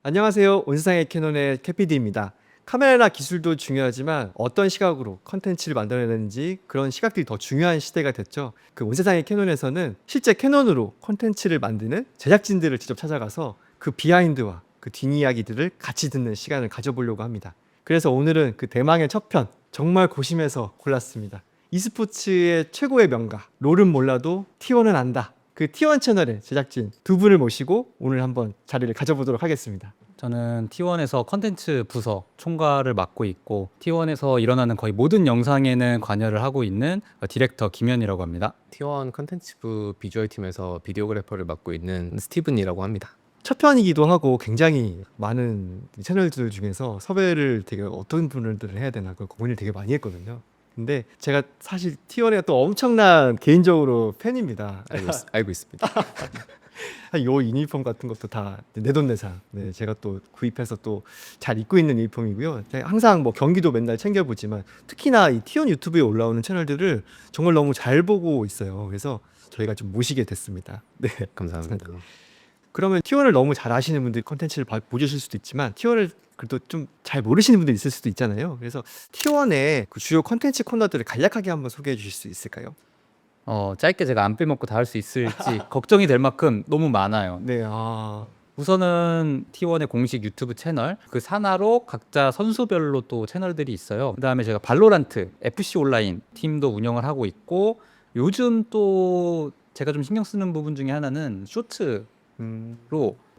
안녕하세요. 온세상의 캐논의 캐피디입니다. 카메라나 기술도 중요하지만 어떤 시각으로 컨텐츠를 만들어내는지 그런 시각들이 더 중요한 시대가 됐죠. 그 온세상의 캐논에서는 실제 캐논으로 컨텐츠를 만드는 제작진들을 직접 찾아가서 그 비하인드와 그 뒷이야기들을 같이 듣는 시간을 가져보려고 합니다. 그래서 오늘은 그 대망의 첫 편 정말 고심해서 골랐습니다. e스포츠의 최고의 명가, 롤은 몰라도 T1은 안다. 그 T1 채널의 제작진 두 분을 모시고 오늘 한번 자리를 가져보도록 하겠습니다. 저는 T1에서 컨텐츠 부서 총괄을 맡고 있고 T1에서 일어나는 거의 모든 영상에는 관여를 하고 있는 디렉터 김현이라고 합니다. T1 컨텐츠부 비주얼 팀에서 비디오그래퍼를 맡고 있는 스티븐이라고 합니다. 첫 편이기도 하고 굉장히 많은 채널들 중에서 섭외를 되게 어떤 분들을 해야 되나 그걸 고민을 되게 많이 했거든요. 근데 제가 사실 T1의 또 엄청난 개인적으로 팬입니다. 알고 있습니다. 요 유니폼 같은 것도 다 내돈내산 제가 또 구입해서 또 잘 입고 있는 유니폼이고요. 제가 항상 뭐 경기도 맨날 챙겨보지만 특히나 이 T1 유튜브에 올라오는 채널들을 정말 너무 잘 보고 있어요. 그래서 저희가 좀 모시게 됐습니다. 네. 감사합니다. 그러면 T1을 너무 잘 아시는 분들이 컨텐츠를 보실 수도 있지만 T1을 그래도 좀 잘 모르시는 분들이 있을 수도 있잖아요. 그래서 T1의 그 주요 컨텐츠 코너들을 간략하게 한번 소개해 주실 수 있을까요? 짧게 제가 안 빼먹고 다 할 수 있을지 걱정이 될 만큼 너무 많아요. 네, 우선은 T1의 공식 유튜브 채널 그 산하로 각자 선수별로 또 채널들이 있어요. 그다음에 제가 발로란트 FC 온라인 팀도 운영을 하고 있고 요즘 또 제가 좀 신경 쓰는 부분 중에 하나는 쇼츠로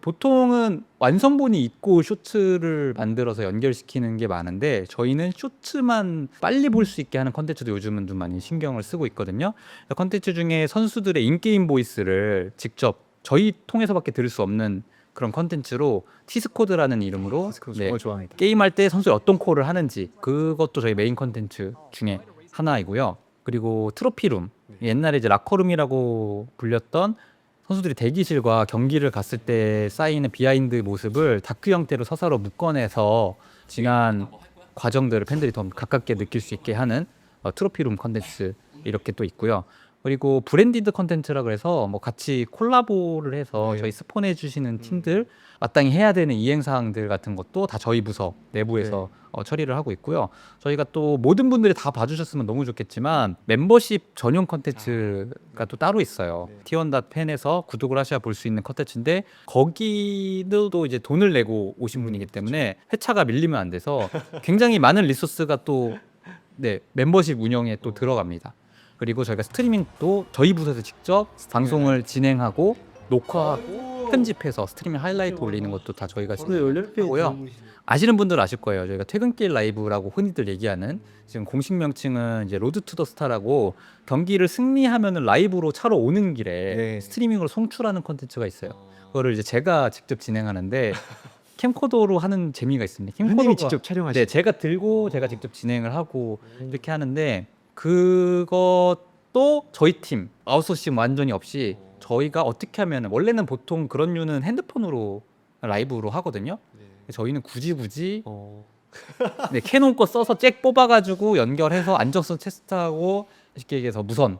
보통은 완성본이 있고 쇼츠를 만들어서 연결시키는 게 많은데 저희는 쇼츠만 빨리 볼 수 있게 하는 컨텐츠도 요즘은 좀 많이 신경을 쓰고 있거든요. 컨텐츠 중에 선수들의 인게임 보이스를 직접 저희 통해서밖에 들을 수 없는 그런 컨텐츠로 티스코드라는 이름으로 정말 좋아합니다. 게임할 때 선수의 어떤 콜을 하는지 그것도 저희 메인 컨텐츠 중에 하나이고요. 그리고 트로피룸, 옛날에 이제 라커룸이라고 불렸던 선수들이 대기실과 경기를 갔을 때 쌓이는 비하인드 모습을 다큐 형태로 서사로 묶어내서 지난 과정들을 팬들이 더 가깝게 느낄 수 있게 하는 트로피룸 컨텐츠 이렇게 또 있고요. 그리고 브랜디드 컨텐츠라 그래서 뭐 같이 콜라보를 해서 저희 스폰해 주시는 팀들 마땅히 해야 되는 이행 사항들 같은 것도 다 저희 부서 내부에서 처리를 하고 있고요. 저희가 또 모든 분들이 다 봐주셨으면 너무 좋겠지만 멤버십 전용 컨텐츠가 또 따로 있어요. T1.팬에서 구독을 하셔야 볼 수 있는 컨텐츠인데 거기도 또 이제 돈을 내고 오신 분이기 때문에 회차가 밀리면 안 돼서 굉장히 많은 리소스가 또 멤버십 운영에 또 들어갑니다. 그리고 저희가 스트리밍도 저희 부서에서 직접 방송을 진행하고 녹화하고 편집해서 스트리밍 하이라이트 올리는 것도 다 저희가 하고요. 아시는 분들 아실 거예요. 저희가 퇴근길 라이브라고 흔히들 얘기하는 지금 공식 명칭은 이제 로드 투 더 스타라고 경기를 승리하면은 라이브로 차로 오는 길에 스트리밍으로 송출하는 컨텐츠가 있어요. 그거를 이제 제가 직접 진행하는데 캠코더로 하는 재미가 있습니다. 캠코더가 직접 촬영하시죠? 네, 제가 들고 제가 직접 진행을 하고 이렇게 하는데 그것도 저희 팀 아웃소싱 완전히 없이 저희가 어떻게 하면 원래는 보통 그런 류는 핸드폰으로 라이브로 하거든요. 저희는 굳이 캐논 거 써서 잭 뽑아가지고 연결해서 안정성 테스트하고 쉽게 얘기해서 무선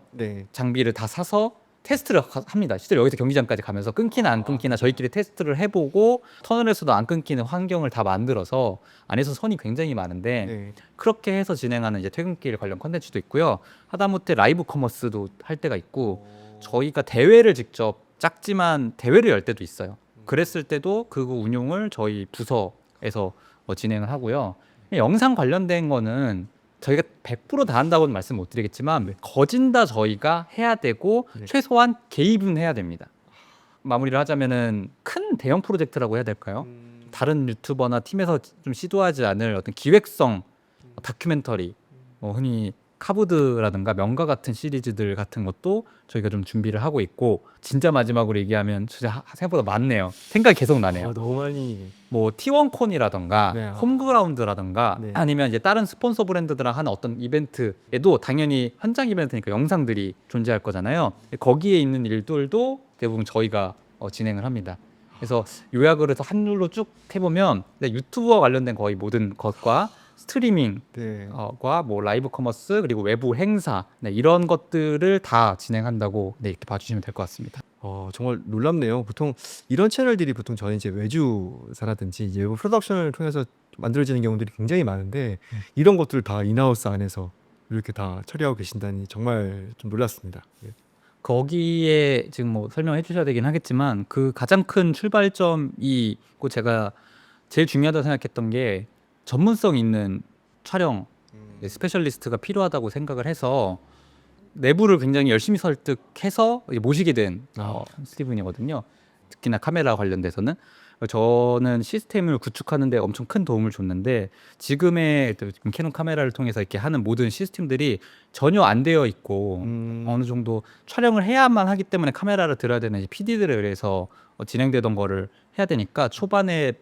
장비를 다 사서 테스트를 합니다. 실제로 여기서 경기장까지 가면서 끊기나 안 끊기나 저희끼리 테스트를 해보고 터널에서도 안 끊기는 환경을 다 만들어서 안에서 선이 굉장히 많은데 그렇게 해서 진행하는 이제 퇴근길 관련 컨텐츠도 있고요. 하다못해 라이브 커머스도 할 때가 있고 저희가 대회를 직접 작지만 대회를 열 때도 있어요. 그랬을 때도 그거 운용을 저희 부서에서 진행을 하고요. 영상 관련된 거는 저희가 100%다 한다고는 말씀 못 드리겠지만 거진 다 저희가 해야 되고 최소한 개입은 해야 됩니다. 마무리를 하자면은 큰 대형 프로젝트라고 해야 될까요? 다른 유튜버나 팀에서 좀 시도하지 않을 어떤 기획성 다큐멘터리, 흔히 카보드라든가 명가 같은 시리즈들 같은 것도 저희가 좀 준비를 하고 있고 진짜 마지막으로 얘기하면 진짜 생각보다 많네요. 생각이 계속 나네요. 너무 많이 뭐 T1콘이라던가 홈그라운드라던가 아니면 이제 다른 스폰서 브랜드들랑 하는 어떤 이벤트에도 당연히 현장 이벤트니까 영상들이 존재할 거잖아요. 거기에 있는 일들도 대부분 저희가 진행을 합니다. 그래서 요약을 해서 한 줄로 쭉 해보면 유튜브와 관련된 거의 모든 것과 스트리밍과 뭐 라이브 커머스 그리고 외부 행사 이런 것들을 다 진행한다고 이렇게 봐주시면 될 것 같습니다. 정말 놀랍네요. 보통 이런 채널들이 보통 저는 이제 외주사라든지 이제 외부 프로덕션을 통해서 만들어지는 경우들이 굉장히 많은데 이런 것들을 다 인하우스 안에서 이렇게 다 처리하고 계신다니 정말 좀 놀랐습니다. 예. 거기에 지금 뭐 설명해 주셔야 되긴 하겠지만 그 가장 큰 출발점이고 제가 제일 중요하다고 생각했던 게 전문성 있는 촬영 스페셜리스트가 필요하다고 생각을 해서 내부를 굉장히 열심히 설득해서 이제 모시게 된 스티븐이거든요. 특히나 카메라 관련돼서는 저는 시스템을 구축하는 데 엄청 큰 도움을 줬는데 지금의 지금 캐논 카메라를 통해서 이렇게 하는 모든 시스템들이 전혀 안 되어 있고 어느 정도 촬영을 해야만 하기 때문에 카메라를 들어야 되는 PD들에 의해서 진행되던 거를 해야 되니까 초반에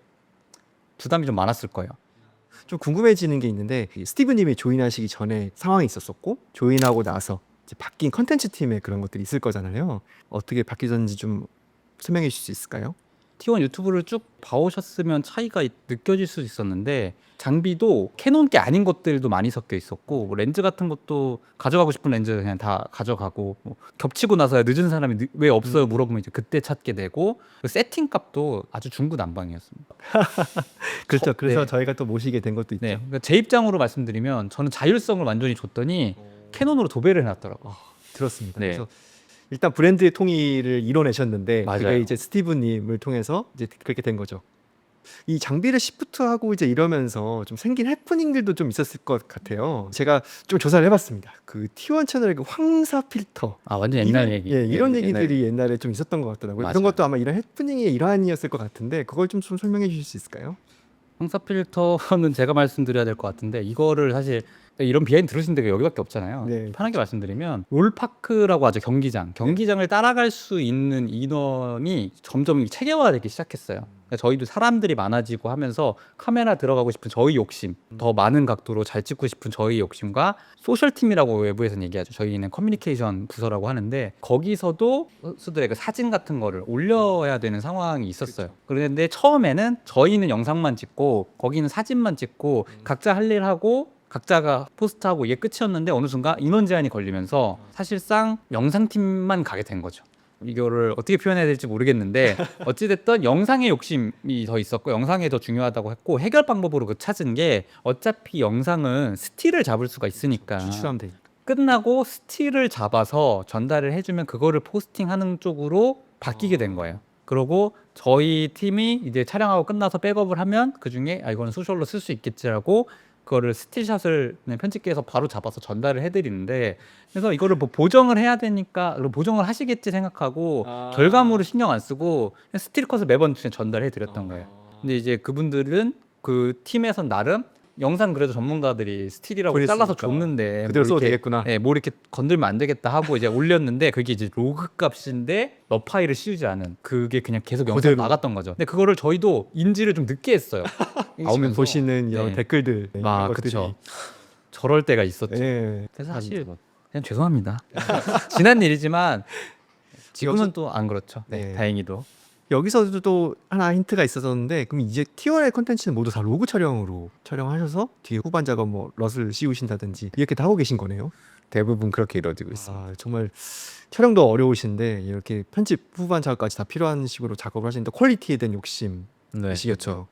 부담이 좀 많았을 거예요. 좀 궁금해지는 게 있는데 이 스티브님이 조인하시기 전에 상황이 있었었고 조인하고 나서 이제 바뀐 컨텐츠 팀의 그런 것들이 있을 거잖아요. 어떻게 바뀌었는지 좀 설명해 주실 수 있을까요? T1 유튜브를 쭉 봐오셨으면 차이가 느껴질 수 있었는데 장비도 캐논 게 아닌 것들도 많이 섞여 있었고 뭐 렌즈 같은 것도 가져가고 싶은 렌즈 그냥 다 가져가고 뭐 겹치고 나서야 늦은 사람이 왜 없어요 물어보면 이제 그때 찾게 되고 그 세팅 값도 아주 중구난방이었습니다. 그렇죠. 그래서 네. 저희가 또 모시게 된 것도 있죠. 네, 그러니까 제 입장으로 말씀드리면 저는 자율성을 완전히 줬더니 캐논으로 도배를 해놨더라고요. 들었습니다. 네. 그래서 일단 브랜드의 통일을 이뤄내셨는데 맞아요. 그게 이제 스티브님을 통해서 이제 그렇게 된 거죠. 이 장비를 시프트하고 이제 이러면서 좀 생긴 해프닝들도 좀 있었을 것 같아요. 제가 좀 조사를 해봤습니다. 그 T1 채널의 그 황사 필터 아 완전 옛날 이런, 얘기. 예, 이런 옛날 얘기들이 옛날에 좀 있었던 것 같더라고요. 맞아요. 이런 것도 아마 이런 해프닝의 일환이었을 것 같은데 그걸 좀 설명해 주실 수 있을까요? 황사 필터는 제가 말씀드려야 될 것 같은데 이거를 사실 이런 비하인드 들으신 데가 여기밖에 없잖아요. 네. 편하게 말씀드리면 롤파크라고 하죠. 경기장을 따라갈 수 있는 인원이 점점 체계화되기 시작했어요. 그러니까 저희도 사람들이 많아지고 하면서 카메라 들어가고 싶은 저희 욕심, 더 많은 각도로 잘 찍고 싶은 저희 욕심과 소셜팀이라고 외부에서는 얘기하죠. 저희는 커뮤니케이션 부서라고 하는데 거기서도 선수들의 그 사진 같은 거를 올려야 되는 상황이 있었어요. 그런데 처음에는 저희는 영상만 찍고 거기는 사진만 찍고 각자 할 일 하고 각자가 포스트하고 이게 끝이었는데 어느 순간 인원 제한이 걸리면서 사실상 영상팀만 가게 된 거죠. 이거를 어떻게 표현해야 될지 모르겠는데 어찌됐든 영상의 욕심이 더 있었고 영상이 더 중요하다고 했고 해결 방법으로 그 찾은 게 어차피 영상은 스틸을 잡을 수가 있으니까 추출하면 되니까. 끝나고 스틸을 잡아서 전달을 해주면 그거를 포스팅하는 쪽으로 바뀌게 된 거예요. 그러고 저희 팀이 이제 촬영하고 끝나서 백업을 하면 그 중에 이거는 소셜로 쓸 수 있겠지라고 그거를 스틸샷을 그냥 편집기에서 바로 잡아서 전달을 해드리는데 그래서 이거를 뭐 보정을 해야 되니까 그럼 보정을 하시겠지 생각하고 결과물을 신경 안 쓰고 그냥 스틸컷을 매번 그냥 전달해 드렸던 거예요. 근데 이제 그분들은 그 팀에선 나름 영상 그래도 전문가들이 스틸이라고 그랬으니까. 잘라서 줬는데 그대로 뭐 써도 이렇게, 되겠구나. 예, 뭐 이렇게 건들면 안 되겠다 하고 이제 올렸는데 그게 이제 로그 값인데 러 파일을 씌우지 않은 그게 그냥 계속 영상 그대로. 나갔던 거죠. 근데 그거를 저희도 인지를 좀 늦게 했어요. 나오면 보시는 이런 네. 댓글들. 네, 아, 이런 것들이. 그쵸. 저럴 때가 있었죠. 예. 그래서 사실 그냥 죄송합니다. 지난 일이지만 지금은 또 안 그렇죠. 네, 네. 다행히도. 여기서도 또 하나 힌트가 있었는데 그럼 이제 T1의 콘텐츠는 모두 다 로그 촬영으로 촬영하셔서 뒤에 후반 작업 뭐 럿을 씌우신다든지 이렇게 다 하고 계신 거네요. 대부분 그렇게 이루어지고 있습니다. 아, 정말 촬영도 어려우신데 이렇게 편집 후반 작업까지 다 필요한 식으로 작업을 하시는데 퀄리티에 대한 욕심이시겠죠.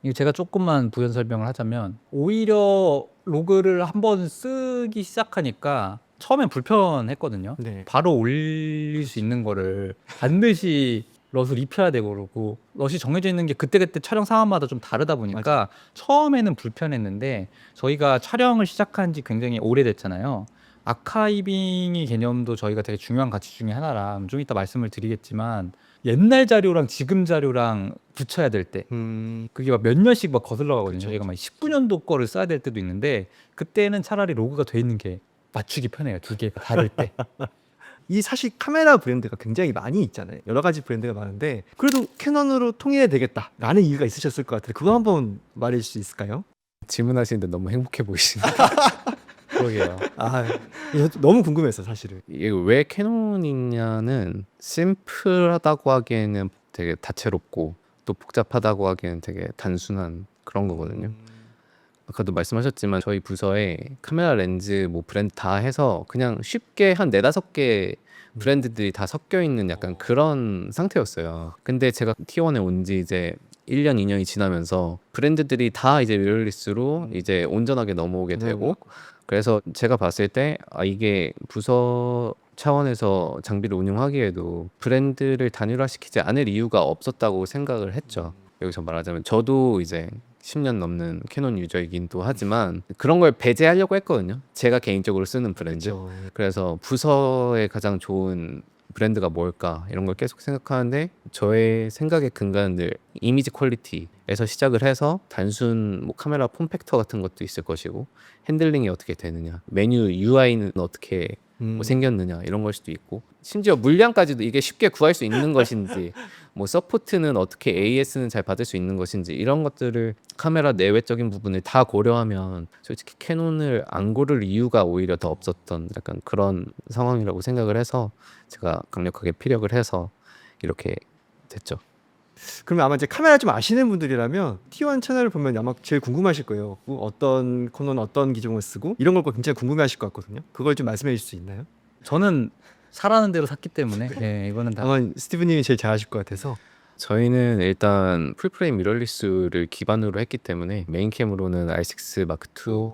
이거 제가 조금만 부연 설명을 하자면 오히려 로그를 한번 쓰기 시작하니까 처음엔 불편했거든요. 네. 바로 올릴 수 있는 거를 반드시 럿을 입혀야 되고 그러고 럿이 정해져 있는 게 그때그때 촬영 상황마다 좀 다르다 보니까 처음에는 불편했는데 저희가 촬영을 시작한 지 굉장히 오래됐잖아요. 아카이빙이 개념도 저희가 되게 중요한 가치 중에 하나라 좀 이따 말씀을 드리겠지만 옛날 자료랑 지금 자료랑 붙여야 될 때 그게 막 몇 년씩 막 거슬러 가거든요. 그쵸, 저희가 막 19년도 거를 써야 될 때도 있는데 그때는 차라리 로그가 돼 있는 게 맞추기 편해요. 두 개가 다를 때. 이 사실 카메라 브랜드가 굉장히 많이 있잖아요. 여러 가지 브랜드가 많은데 그래도 캐논으로 통일해야 되겠다라는 이유가 있으셨을 것 같은데 그거 한번 말해 주실 수 있을까요? 질문하시는데 너무 행복해 보이시네요. 그러게요. 아, 이거 너무 궁금했어 사실은. 이게 왜 캐논이냐는 심플하다고 하기에는 되게 다채롭고 또 복잡하다고 하기에는 되게 단순한 그런 거거든요. 아까도 말씀하셨지만 저희 부서에 카메라 렌즈 뭐 브랜드 다 해서 그냥 쉽게 한 4-5개 브랜드들이 다 섞여 있는 약간 그런 상태였어요. 근데 제가 T1에 온 지 이제 1년, 2년이 지나면서 브랜드들이 다 이제 미러리스로 이제 온전하게 넘어오게 되고, 그래서 제가 봤을 때 이게 부서 차원에서 장비를 운영하기에도 브랜드를 단일화시키지 않을 이유가 없었다고 생각을 했죠. 여기서 말하자면 저도 이제 10년 넘는 캐논 유저이긴 또 하지만 그런 걸 배제하려고 했거든요. 제가 개인적으로 쓰는 브랜드. 그렇죠. 그래서 부서의 가장 좋은 브랜드가 뭘까 이런 걸 계속 생각하는데, 저의 생각의 근간은 늘 이미지 퀄리티에서 시작을 해서 단순 뭐 카메라 폼팩터 같은 것도 있을 것이고, 핸들링이 어떻게 되느냐, 메뉴 UI는 어떻게 뭐 생겼느냐 이런 걸 수도 있고, 심지어 물량까지도 이게 쉽게 구할 수 있는 것인지, 뭐 서포트는 어떻게 AS는 잘 받을 수 있는 것인지, 이런 것들을 카메라 내외적인 부분을 다 고려하면 솔직히 캐논을 안 고를 이유가 오히려 더 없었던 약간 그런 상황이라고 생각을 해서 제가 강력하게 피력을 해서 이렇게 됐죠. 그러면 아마 이제 카메라 좀 아시는 분들이라면 T1 채널을 보면 아마 제일 궁금하실 거예요. 어떤 코너는 어떤 기종을 쓰고 이런 걸 굉장히 궁금해하실 것 같거든요. 그걸 좀 말씀해 주실 수 있나요? 저는 사라는 대로 샀기 때문에 예, 이거는 다 아마 스티브님이 제일 잘하실 것 같아서. 저희는 일단 풀프레임 미러리스를 기반으로 했기 때문에 메인캠으로는 R6 마크 II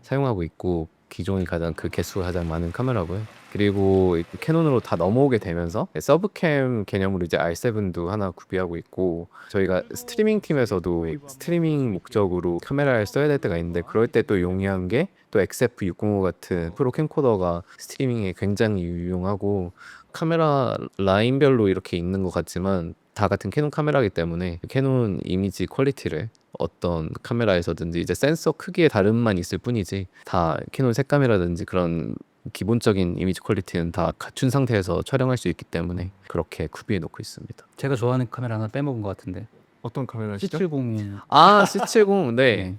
사용하고 있고, 기종이 가장 그 개수가 가장 많은 카메라고요. 그리고 캐논으로 다 넘어오게 되면서 서브캠 개념으로 이제 R7도 하나 구비하고 있고, 저희가 스트리밍 팀에서도 스트리밍 목적으로 카메라를 써야 될 때가 있는데, 그럴 때 또 용이한 게 또 XF605 같은 프로 캠코더가 스트리밍에 굉장히 유용하고, 카메라 라인별로 이렇게 있는 것 같지만 다 같은 캐논 카메라이기 때문에 캐논 이미지 퀄리티를 어떤 카메라에서든지 이제 센서 크기의 다름만 있을 뿐이지 다 캐논 색감이라든지 그런 기본적인 이미지 퀄리티는 다 갖춘 상태에서 촬영할 수 있기 때문에 그렇게 구비해 놓고 있습니다. 제가 좋아하는 카메라 하나 빼먹은 것 같은데 어떤 카메라시죠? C70 C70, 네. 네.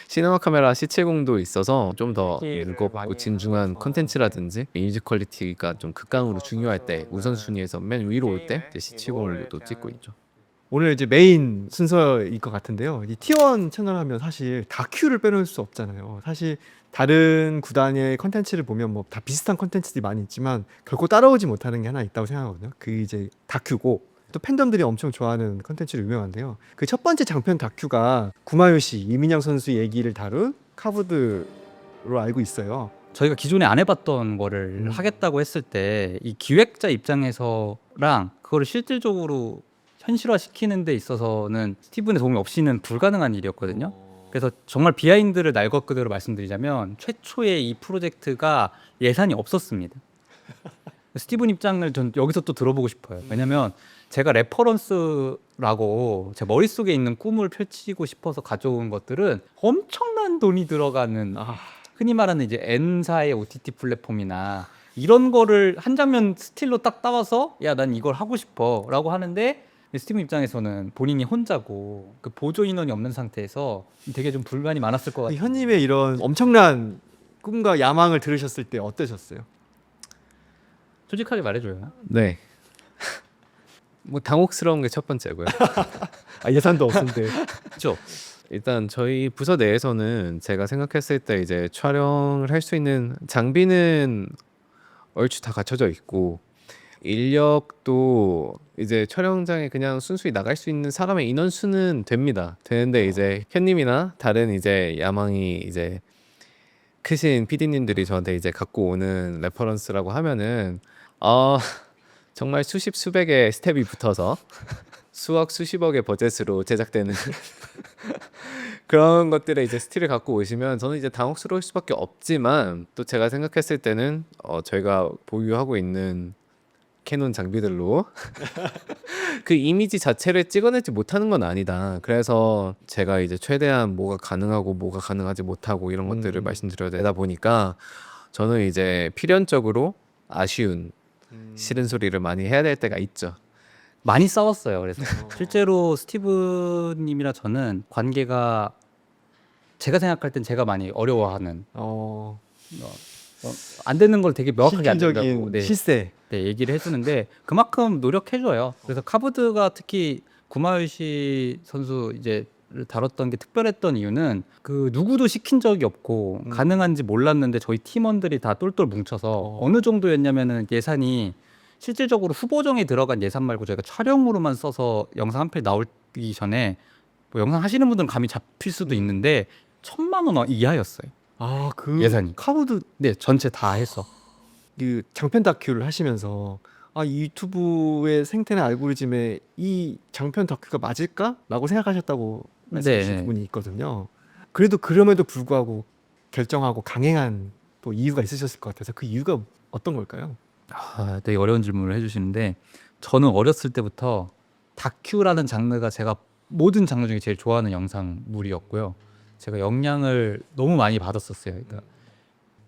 시네마 카메라 C70도 있어서 좀 더 무겁고 진중한 컨텐츠라든지 이미지 퀄리티가 좀 극강으로 중요할 때 우선순위에서 맨 위로 올 때 C70도 찍고 있죠. 오늘 이제 메인 순서일 것 같은데요. 이 T1 채널 하면 사실 다큐를 빼놓을 수 없잖아요. 사실 다른 구단의 컨텐츠를 보면 뭐 다 비슷한 컨텐츠들이 많이 있지만 결코 따라오지 못하는 게 하나 있다고 생각하거든요. 그 이제 다큐고, 또 팬덤들이 엄청 좋아하는 컨텐츠로 유명한데요. 그 첫 번째 장편 다큐가 구마요시 이민영 선수 얘기를 다룬 카브드로 알고 있어요. 저희가 기존에 안 해봤던 거를 하겠다고 했을 때 이 기획자 입장에서랑 그거를 실질적으로 현실화시키는 데 있어서는 스티븐의 도움이 없이는 불가능한 일이었거든요. 그래서 정말 비하인드를 날 것 그대로 말씀드리자면 최초에 이 프로젝트가 예산이 없었습니다. 스티븐 입장을 전 여기서 또 들어보고 싶어요. 왜냐면 제가 레퍼런스라고 제 머릿속에 있는 꿈을 펼치고 싶어서 가져온 것들은 엄청난 돈이 들어가는 흔히 말하는 이제 N사의 OTT 플랫폼이나 이런 거를 한 장면 스틸로 딱 따와서 야, 난 이걸 하고 싶어 라고 하는데, 스티븐 입장에서는 본인이 혼자고 그 보조 인원이 없는 상태에서 되게 좀 불만이 많았을 것 같아요. 현님의 이런 엄청난 꿈과 야망을 들으셨을 때 어떠셨어요? 솔직하게 말해줘요. 네. 뭐 당혹스러운 게 첫 번째고요. 예산도 없는데. 그렇죠. 일단 저희 부서 내에서는 제가 생각했을 때 이제 촬영을 할 수 있는 장비는 얼추 다 갖춰져 있고, 인력도 이제 촬영장에 그냥 순수히 나갈 수 있는 사람의 인원수는 되는데 이제 현님이나 다른 이제 야망이 이제 크신 PD님들이 저한테 이제 갖고 오는 레퍼런스라고 하면은 정말 수십 수백의 스텝이 붙어서 수억 수십억의 버젯으로 제작되는 그런 것들의 이제 스틸을 갖고 오시면 저는 이제 당혹스러울 수밖에 없지만, 또 제가 생각했을 때는 저희가 보유하고 있는 캐논 장비들로 그 이미지 자체를 찍어내지 못하는 건 아니다. 그래서 제가 이제 최대한 뭐가 가능하고 뭐가 가능하지 못하고 이런 것들을 말씀드려야 되다 보니까 저는 이제 필연적으로 아쉬운 싫은 소리를 많이 해야 될 때가 있죠. 많이 싸웠어요. 그래서 실제로 스티브님이랑 저는 관계가 제가 생각할 땐 제가 많이 어려워하는 안 되는 걸 되게 명확하게 안 된다고 실질적인 실세. 얘기를 해주는데 그만큼 노력해줘요. 그래서 카브드가 특히 구마요시 선수 이제 다뤘던 게 특별했던 이유는 그 누구도 시킨 적이 없고 가능한지 몰랐는데 저희 팀원들이 다 똘똘 뭉쳐서 어느 정도였냐면은 예산이 실질적으로 후보정에 들어간 예산 말고 저희가 촬영으로만 써서 영상 한 편 나오기 전에 뭐 영상 하시는 분들은 감이 잡힐 수도 있는데 1,000만 원 이하였어요. 아, 그 예산이. 카브드 네, 전체 다 해서. 그 장편 다큐를 하시면서 아, 이 유튜브의 생태나 알고리즘에 이 장편 다큐가 맞을까라고 생각하셨다고 말씀하신 네. 부분이 있거든요. 그래도 그럼에도 불구하고 결정하고 강행한 또 이유가 있으셨을 것 같아서 그 이유가 어떤 걸까요? 아, 되게 어려운 질문을 해주시는데 저는 어렸을 때부터 다큐라는 장르가 제가 모든 장르 중에 제일 좋아하는 영상물이었고요. 제가 영향을 너무 많이 받았었어요. 그러니까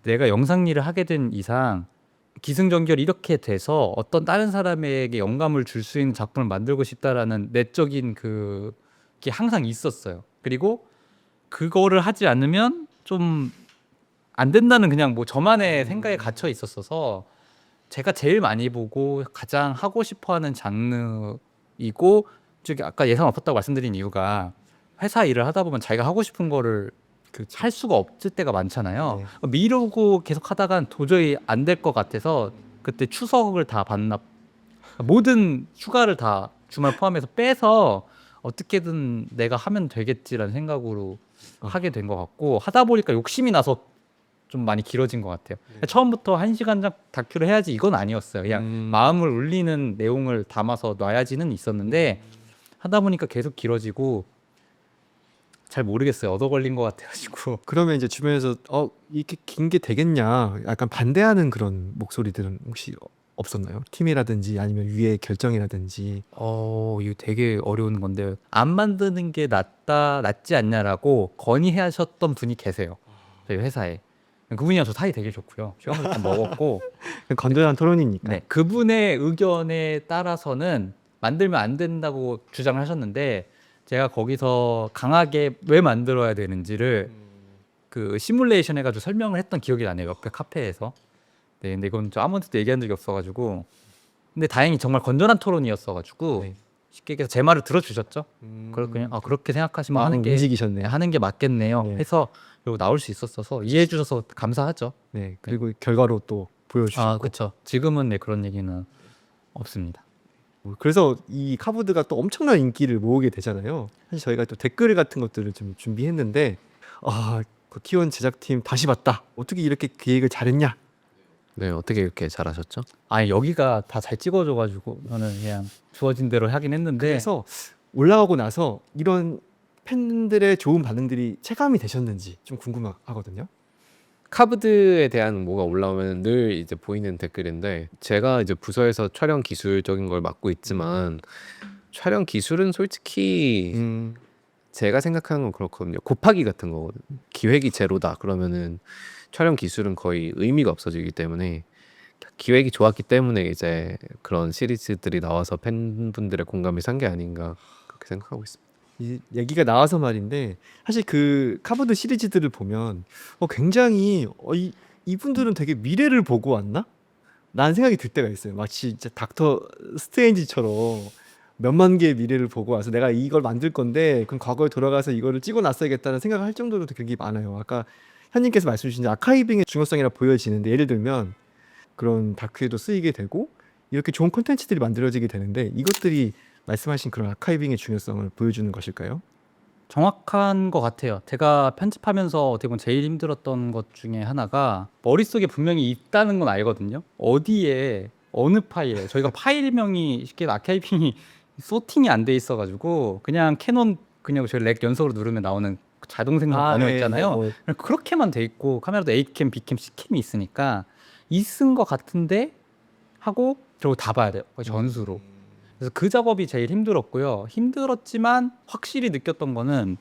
내가 영상 일을 하게 된 이상 기승전결 이렇게 돼서 어떤 다른 사람에게 영감을 줄 수 있는 작품을 만들고 싶다라는 내적인 그게 항상 있었어요. 그리고 그거를 하지 않으면 좀 안 된다는 그냥 뭐 저만의 생각에 갇혀 있었어서 제가 제일 많이 보고 가장 하고 싶어하는 장르이고 저기 아까 예산 없었다고 말씀드린 이유가 회사 일을 하다 보면 자기가 하고 싶은 거를 그렇죠. 할 수가 없을 때가 많잖아요. 네. 미루고 계속 하다간 도저히 안 될 것 같아서 그때 추석을 다 반납 모든 휴가를 다 주말 포함해서 빼서 어떻게든 내가 하면 되겠지라는 생각으로 하게 된 것 같고 하다 보니까 욕심이 나서 좀 많이 길어진 것 같아요. 처음부터 1시간 다큐를 해야지 이건 아니었어요. 그냥 마음을 울리는 내용을 담아서 놔야지는 있었는데 하다 보니까 계속 길어지고 잘 모르겠어요. 얻어 걸린 것 같아가지고. 그러면 이제 주변에서 이렇게 긴 게 되겠냐 약간 반대하는 그런 목소리들은 혹시 없었나요? 팀이라든지 아니면 위의 결정이라든지. 이거 되게 어려운 건데 안 만드는 게 낫지 않냐라고 건의하셨던 분이 계세요. 저희 회사에. 그분이랑 저 사이 되게 좋고요. 시간을 다 먹었고 건전한 토론이니까. 네, 그분의 의견에 따라서는 만들면 안 된다고 주장을 하셨는데 제가 거기서 강하게 왜 만들어야 되는지를 그 시뮬레이션 해가지고 설명을 했던 기억이 나네요. 옆에 카페에서. 네, 근데 이건 저 아무한테도 얘기한 적이 없어가지고. 근데 다행히 정말 건전한 토론이었어가지고 네. 쉽게 얘기해서 제 말을 들어주셨죠. 그걸 그냥 그렇게 생각하시면 마음을 하는 움직이셨네요. 게 맞겠네요. 네. 해서 그리고 나올 수 있었어서 이해해 주셔서 감사하죠. 네, 그리고 결과로 또 보여주시고. 아, 그렇죠. 지금은 네, 그런 얘기는 없습니다. 그래서 이 카보드가 또 엄청난 인기를 모으게 되잖아요. 사실 저희가 또 댓글 같은 것들을 좀 준비했는데 그 키원 제작팀 다시 봤다. 어떻게 이렇게 기획을 잘했냐? 네, 어떻게 이렇게 잘하셨죠? 아니 여기가 다 잘 찍어줘가지고 저는 그냥 주어진 대로 하긴 했는데 그래서 올라가고 나서 이런 팬들의 좋은 반응들이 체감이 되셨는지 좀 궁금하거든요. 카브드에 대한 뭐가 올라오면 늘 이제 보이는 댓글인데 제가 이제 부서에서 촬영 기술적인 걸 맡고 있지만 촬영 기술은 솔직히 제가 생각하는 건 그렇거든요. 곱하기 같은 거거든요. 기획이 제로다 그러면은 촬영 기술은 거의 의미가 없어지기 때문에 기획이 좋았기 때문에 이제 그런 시리즈들이 나와서 팬분들의 공감이 산 게 아닌가 그렇게 생각하고 있습니다. 이 얘기가 나와서 말인데 사실 그 카보드 시리즈들을 보면 굉장히 이분들은 되게 미래를 보고 왔나? 라는 생각이 들 때가 있어요. 마치 진짜 닥터 스트레인지처럼 몇만 개의 미래를 보고 와서 내가 이걸 만들 건데 그럼 과거에 돌아가서 이거를 찍어 놨어야겠다는 생각을 할 정도로 되게 많아요. 아까 현님께서 말씀 주신 아카이빙의 중요성이라 보여지는데 예를 들면 그런 다큐에도 쓰이게 되고 이렇게 좋은 콘텐츠들이 만들어지게 되는데 이것들이 말씀하신 그런 아카이빙의 중요성을 보여주는 것일까요? 정확한 것 같아요. 제가 편집하면서 어떻게 보면 제일 힘들었던 것 중에 하나가 머릿속에 분명히 있다는 건 알거든요. 어디에 어느 파일에 저희가 파일명이 쉽게 아카이빙이 소팅이 안 돼 있어가지고 그냥 캐논 그냥 저희 렉 연속으로 누르면 나오는 자동 생성 번호 있잖아요. 그렇게만 돼 있고 카메라도 A캠, B캠, C캠이 있으니까 있은 것 같은데 하고 저거 다 봐야 돼요. 거의 전수로. 그래서 그 작업이 제일 힘들었고요. 힘들었지만 확실히 느꼈던 거는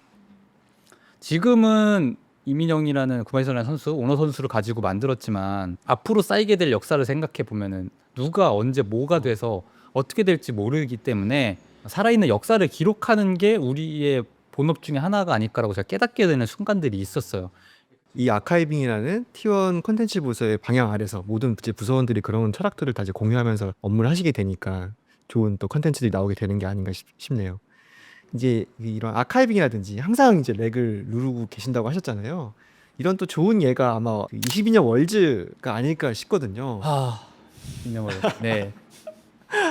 지금은 이민영이라는 구마이선이라는 선수, 오너 선수를 가지고 만들었지만 앞으로 쌓이게 될 역사를 생각해 보면은 누가 언제 뭐가 돼서 어떻게 될지 모르기 때문에 살아있는 역사를 기록하는 게 우리의 본업 중에 하나가 아닐까라고 제가 깨닫게 되는 순간들이 있었어요. 이 아카이빙이라는 T1 콘텐츠 부서의 방향 아래서 모든 이제 부서원들이 그런 철학들을 다 이제 공유하면서 업무를 하시게 되니까 좋은 또 콘텐츠들이 나오게 되는 게 아닌가 싶네요. 이제 이런 아카이빙이라든지 항상 이제 렉을 누르고 계신다고 하셨잖아요. 이런 또 좋은 예가 아마 22년 월즈가 아닐까 싶거든요. 인정을. 네.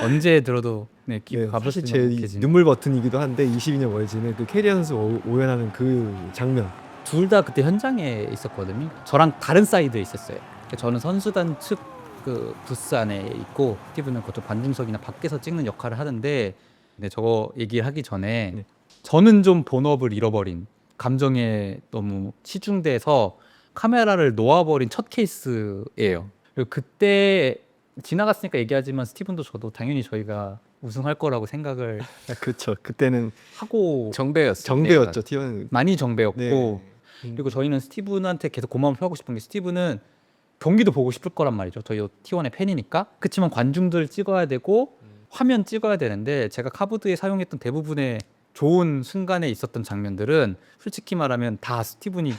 언제 들어도 네, 네, 가볼 수 사실 제 있는 계진. 눈물 버튼이기도 한데 22년 월즈는 그 캐리어 선수 오연하는 그 장면. 둘 다 그때 현장에 있었거든요. 저랑 다른 사이드에 있었어요. 그러니까 저는 선수단 측 그 부스 안에 있고 스티브는 그것도 관중석이나 밖에서 찍는 역할을 하는데, 근데 저거 얘기하기 전에 네. 저는 좀 본업을 잃어버린, 감정에 너무 치중돼서 카메라를 놓아버린 첫 케이스예요. 그리고 그때 지나갔으니까 얘기하지만 스티븐도 저도 당연히 저희가 우승할 거라고 생각을 그렇죠. 그때는 하고 정배였어요. 정배였죠. T1. 많이 정배였고, 네. 그리고 저희는 스티븐한테 계속 고마움을 표하고 싶은 게, 스티븐은 경기도 보고 싶을 거란 말이죠. 저희 T1의 팬이니까. 그렇지만 관중들 찍어야 되고 화면 찍어야 되는데, 제가 카보드에 사용했던 대부분의 좋은 순간에 있었던 장면들은 솔직히 말하면 다 스티븐이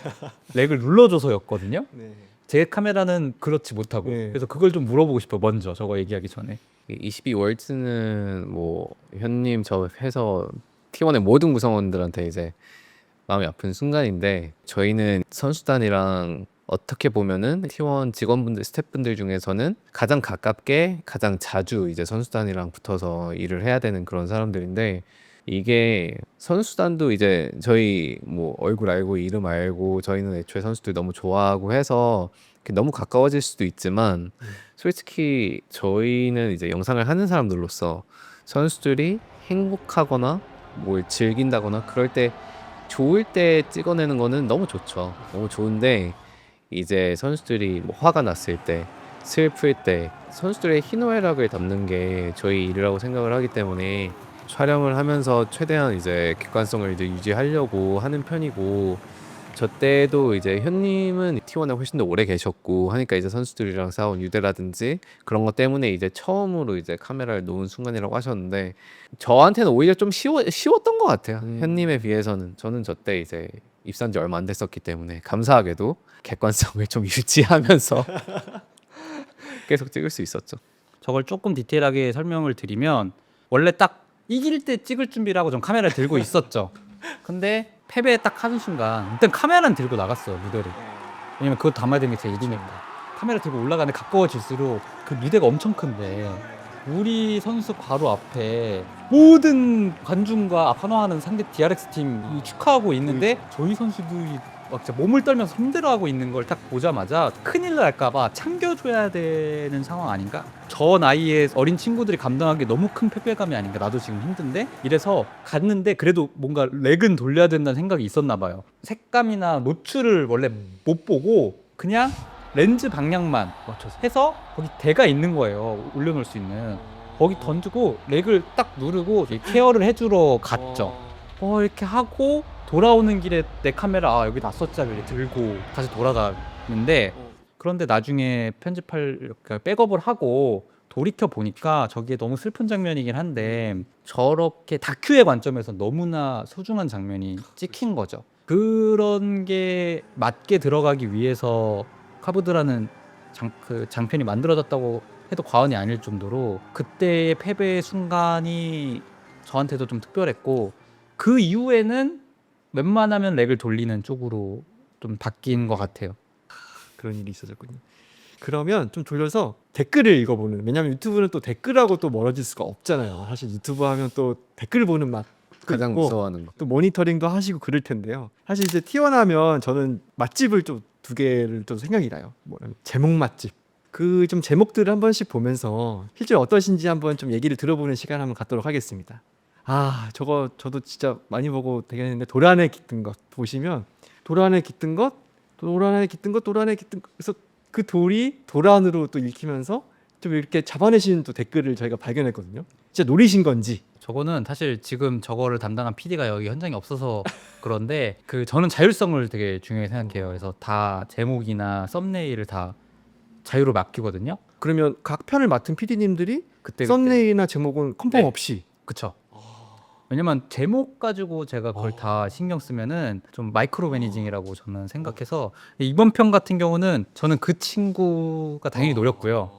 렉을 눌러줘서였거든요. 네. 제 카메라는 그렇지 못하고. 네. 그래서 그걸 좀 물어보고 싶어요. 먼저 저거 얘기하기 전에. 22월즈는 뭐 현님 저 해서 T1의 모든 구성원들한테 이제 마음이 아픈 순간인데, 저희는 선수단이랑 어떻게 보면은 T1 직원분들, 스태프분들 중에서는 가장 가깝게 가장 자주 이제 선수단이랑 붙어서 일을 해야 되는 그런 사람들인데, 이게 선수단도 이제 저희 뭐 얼굴 알고 이름 알고 저희는 애초에 선수들 너무 좋아하고 해서 이렇게 너무 가까워질 수도 있지만, 솔직히 저희는 이제 영상을 하는 사람들로서 선수들이 행복하거나 뭘 즐긴다거나 그럴 때, 좋을 때 찍어내는 거는 너무 좋죠. 너무 좋은데, 이제 선수들이 뭐 화가 났을 때, 슬플 때 선수들의 희노애락을 담는 게 저희 일이라고 생각을 하기 때문에 촬영을 하면서 최대한 이제 객관성을 이제 유지하려고 하는 편이고, 저 때도 이제 현님은 T1에 훨씬 더 오래 계셨고 하니까 이제 선수들이랑 싸운 유대라든지 그런 것 때문에 이제 처음으로 이제 카메라를 놓은 순간이라고 하셨는데, 저한테는 오히려 좀 쉬웠던 것 같아요. 현님에 비해서는. 저는 저 때 이제 입사한 지 얼마 안 됐었기 때문에 감사하게도 객관성을 좀 유지하면서 계속 찍을 수 있었죠. 저걸 조금 디테일하게 설명을 드리면, 원래 딱 이길 때 찍을 준비를 하고 전 카메라를 들고 있었죠. 근데 패배 딱 하는 순간 일단 카메라는 들고 나갔어요, 무대를. 왜냐면 그거 담아야 되는 게 제 일이니까. 카메라 들고 올라가는데 가까워질수록 그 무대가 엄청 큰데, 우리 선수 바로 앞에 모든 관중과 환호하는 상대 DRX 팀이 축하하고 있는데, 저희 선수들이 막 진짜 몸을 떨면서 힘들어하고 있는 걸 딱 보자마자 큰일 날까봐 참겨줘야 되는 상황 아닌가? 저 나이에 어린 친구들이 감당하기 너무 큰 패배감이 아닌가? 나도 지금 힘든데? 이래서 갔는데 그래도 뭔가 렉은 돌려야 된다는 생각이 있었나 봐요. 색감이나 노출을 원래 못 보고 그냥 렌즈 방향만 맞춰서 해서 거기 대가 있는 거예요. 올려놓을 수 있는. 거기 던지고 렉을 딱 누르고 케어를 해주러 갔죠. 이렇게 하고 돌아오는 길에 내 카메라 여기 놨었자를 들고 다시 돌아가는데, 그런데 나중에 그러니까 백업을 하고 돌이켜 보니까 저게 너무 슬픈 장면이긴 한데, 저렇게 다큐의 관점에서 너무나 소중한 장면이 찍힌 거죠. 그런 게 맞게 들어가기 위해서 카보드라는 장편이 만들어졌다고 해도 과언이 아닐 정도로, 그때의 패배의 순간이 저한테도 좀 특별했고, 그 이후에는 웬만하면 렉을 돌리는 쪽으로 좀 바뀐 것 같아요. 그런 일이 있었군요. 그러면 좀 돌려서 댓글을 읽어보는, 왜냐하면 유튜브는 또 댓글하고 또 멀어질 수가 없잖아요. 사실 유튜브 하면 또 댓글 보는 맛 가장 있고, 무서워하는 거. 또 모니터링도 하시고 그럴 텐데요. 사실 이제 T1 하면 저는 맛집을 좀 두 개를 좀 생각이 나요. 뭐냐면 제목 맛집. 그 좀 제목들을 한 번씩 보면서 실제로 어떠신지 한번 좀 얘기를 들어보는 시간 한번 갖도록 하겠습니다. 저도 진짜 많이 보고 되겠는데, 돌 안에 깃든 것 보시면, 돌 안에 깃든 것, 돌 안에 깃든 것, 돌 안에 깃든 것, 그래서 그 돌이 돌 안으로 또 읽히면서 좀 이렇게 잡아내시는 또 댓글을 저희가 발견했거든요. 진짜 노리신 건지. 저거는 사실 지금 저거를 담당한 PD가 여기 현장에 없어서 그런데, 저는 자율성을 되게 중요하게 생각해요. 그래서 다 제목이나 썸네일을 다 자유로 맡기거든요. 그러면 각 편을 맡은 PD님들이 그때 썸네일이나 제목은 컨펌 네. 없이. 그쵸. 왜냐면 제목 가지고 제가 그걸 다 신경 쓰면은 좀 마이크로 매니징이라고 저는 생각해서, 이번 편 같은 경우는 저는 그 친구가 당연히 노렸고요.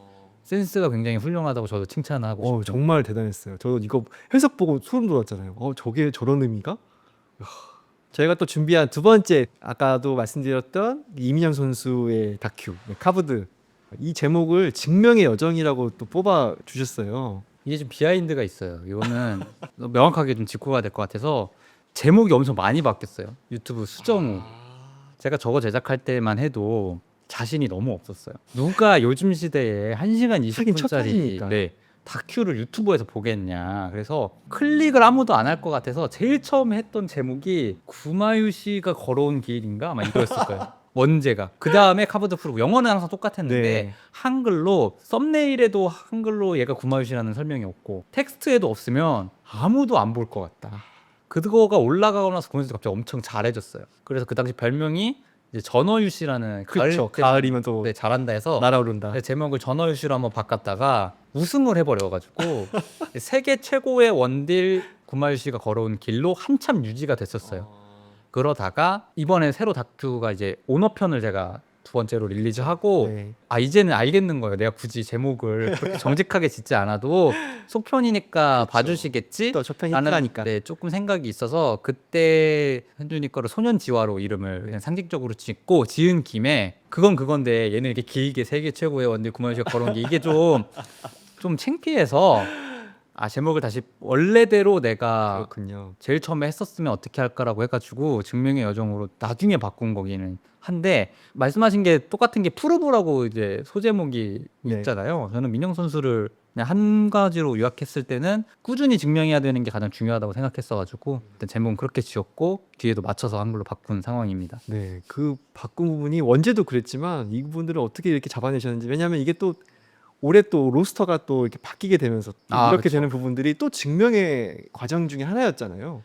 센스가 굉장히 훌륭하다고 저도 칭찬하고 싶죠. 정말 대단했어요. 저 이거 해석 보고 소름 돋았잖아요. 저게 저런 의미가? 이야. 저희가 또 준비한 두 번째, 아까도 말씀드렸던 이민영 선수의 다큐 카브드, 이 제목을 증명의 여정이라고 또 뽑아 주셨어요. 이게 좀 비하인드가 있어요. 이거는 명확하게 좀 짚고 가야 될 것 같아서 제목이 엄청 많이 바뀌었어요. 유튜브 수정 후. 제가 저거 제작할 때만 해도 자신이 너무 없었어요. 누가 요즘 시대에 1시간 하긴 첫 20분짜리 타이니까. 다큐를 유튜브에서 보겠냐. 그래서 클릭을 아무도 안 할 것 같아서 제일 처음에 했던 제목이 구마유 씨가 걸어온 길인가 아마 이거였을 거예요. 원제가. 그 다음에 카브드 프로. 영어는 항상 똑같았는데 네. 한글로 썸네일에도 한글로 얘가 구마유 씨라는 설명이 없고 텍스트에도 없으면 아무도 안 볼 것 같다. 그거가 올라가고 나서 공연에서 갑자기 엄청 잘해졌어요. 그래서 그 당시 별명이 이제 전어유 씨라는 그렇죠. 때 가을이면 또 네, 잘한다 해서 날아오른다. 네, 제목을 전어유 씨로 한번 바꿨다가 우승을 해버려가지고 세계 최고의 원딜 구마유 씨가 걸어온 길로 한참 유지가 됐었어요. 그러다가 이번에 새로 다큐가 이제 오너편을 제가 두 번째로 릴리즈하고 네. 이제는 알겠는 거예요. 내가 굳이 제목을 그렇게 정직하게 짓지 않아도 속편이니까 봐주시겠지? 또 첫편 라는 히트하니까. 네, 조금 생각이 있어서 그때 현준이 거를 소년지화로 이름을 그냥 상징적으로 짓고 지은 김에 그건 그건데 얘는 이렇게 길게 세계 최고의 원딜 구마유 씨가 걸어온 게 이게 좀 창피해서 제목을 다시 원래대로 내가 그렇군요. 제일 처음에 했었으면 어떻게 할까라고 해가지고 증명의 여정으로 나중에 바꾼 거기는 한데 말씀하신 게 똑같은 게 프루브라고 이제 소제목이 네. 있잖아요. 저는 민영 선수를 그냥 한 가지로 요약했을 때는 꾸준히 증명해야 되는 게 가장 중요하다고 생각했어가지고 일단 제목은 그렇게 지었고 뒤에도 맞춰서 한글로 바꾼 상황입니다. 네, 그 바꾼 부분이 원제도 그랬지만 이 부분들을 어떻게 이렇게 잡아내셨는지, 왜냐하면 이게 또 올해 또 로스터가 또 이렇게 바뀌게 되면서 또 이렇게 그쵸. 되는 부분들이 또 증명의 과정 중에 하나였잖아요.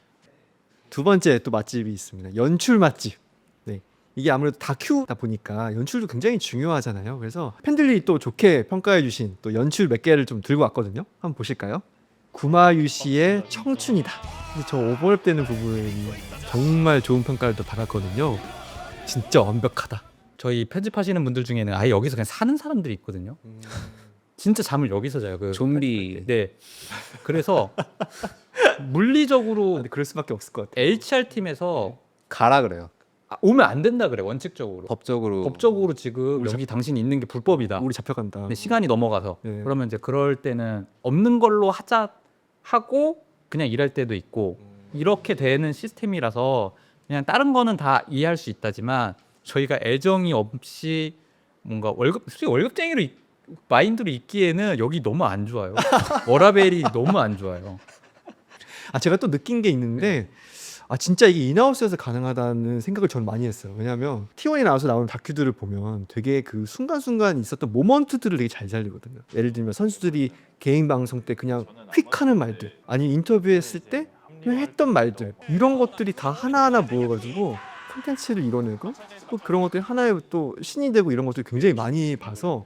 두 번째 또 맛집이 있습니다. 연출 맛집. 네, 이게 아무래도 다큐다 보니까 연출도 굉장히 중요하잖아요. 그래서 팬들이 또 좋게 평가해 주신 또 연출 몇 개를 좀 들고 왔거든요. 한번 보실까요? 구마유 씨의 청춘이다. 근데 저 오버랩 되는 부분이 정말 좋은 평가를 또 받았거든요. 진짜 완벽하다. 저희 편집하시는 분들 중에는 아예 여기서 그냥 사는 사람들이 있거든요. 진짜 잠을 여기서 자요. 좀비 네. 그래서 물리적으로 근데 그럴 수밖에 없을 것 같아요. HR 팀에서 가라 그래요. 오면 안 된다 그래 원칙적으로. 법적으로 법적으로 지금 여기 당신 있는 게 불법이다. 우리 잡혀간다. 근데 시간이 넘어가서 네. 그러면 이제 그럴 때는 없는 걸로 하자 하고 그냥 일할 때도 있고 이렇게 되는 시스템이라서 그냥 다른 거는 다 이해할 수 있다지만 저희가 애정이 없이 뭔가 솔직히 월급쟁이로 마인드로 있기에는 여기 너무 안 좋아요. 워라벨이 너무 안 좋아요. 제가 또 느낀 게 있는데 진짜 이게 인하우스에서 가능하다는 생각을 저는 많이 했어요. 왜냐하면 T1에 나와서 나오는 다큐들을 보면 되게 그 순간순간 있었던 모먼트들을 되게 잘 살리거든요. 예를 들면 선수들이 개인 방송 때 그냥 휙 하는 말들, 아니 인터뷰했을 때 그냥 했던 말들, 이런 것들이 다 하나하나 모여가지고 콘텐츠를 이뤄내고 또 그런 것들이 하나의 또 신이 되고 이런 것들을 굉장히 많이 봐서